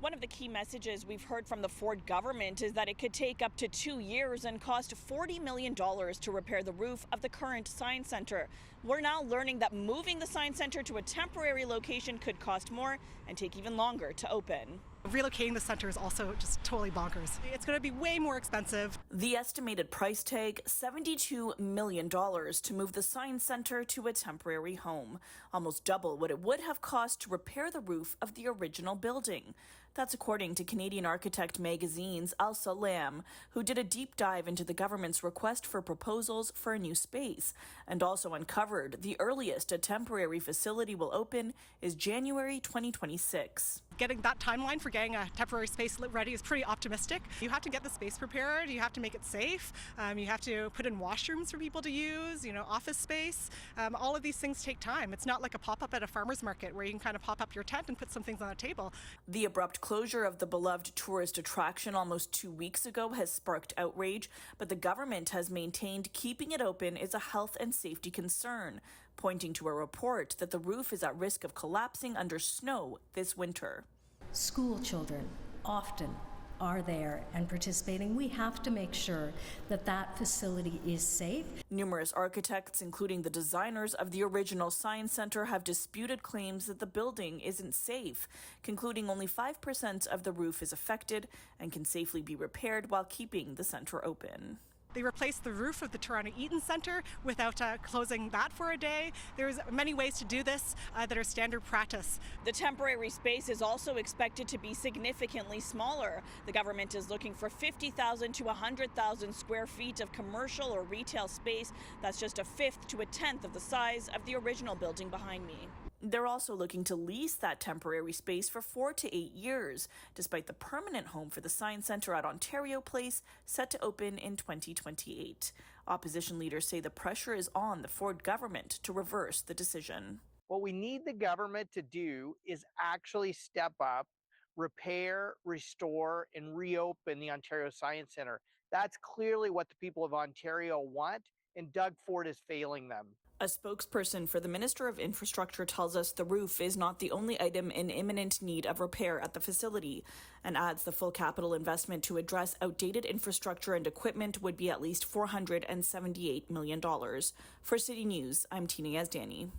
One of the key messages we've heard from the Ford government is that it could take up to 2 years and cost $40 million to repair the roof of the current Science Center. We're now learning that moving the Science Center to a temporary location could cost more and take even longer to open. Relocating the center is also just totally bonkers. It's going to be way more expensive. The estimated price tag, $72 million to move the Science Center to a temporary home, almost double what it would have cost to repair the roof of the original building. That's according to Canadian Architect Magazine's Elsa Lam, who did a deep dive into the government's request for proposals for a new space, and also uncovered the earliest a temporary facility will open is January 2026. Getting that timeline for getting a temporary space ready is pretty optimistic. You have to get the space prepared, you have to make it safe, you have to put in washrooms for people to use, office space. All of these things take time. It's not like a pop-up at a farmer's market where you can kind of pop up your tent and put some things on the table. The abrupt closure of the beloved tourist attraction almost 2 weeks ago has sparked outrage, but the government has maintained keeping it open is a health and safety concern, pointing to a report that the roof is at risk of collapsing under snow this winter. School children often are there and participating. We have to make sure that that facility is safe. Numerous architects, including the designers of the original Science Center, have disputed claims that the building isn't safe, concluding only 5% of the roof is affected and can safely be repaired while keeping the center open. They replaced the roof of the Toronto Eaton Centre without closing that for a day. There's many ways to do this that are standard practice. The temporary space is also expected to be significantly smaller. The government is looking for 50,000 to 100,000 square feet of commercial or retail space. That's just a fifth to a tenth of the size of the original building behind me. They're also looking to lease that temporary space for 4 to 8 years, despite the permanent home for the Science Centre at Ontario Place set to open in 2028. Opposition leaders say the pressure is on the Ford government to reverse the decision. What we need the government to do is actually step up, repair, restore, and reopen the Ontario Science Centre. That's clearly what the people of Ontario want, and Doug Ford is failing them. A spokesperson for the Minister of Infrastructure tells us the roof is not the only item in imminent need of repair at the facility, and adds the full capital investment to address outdated infrastructure and equipment would be at least $478 million. For City News, I'm Tina Yazdani.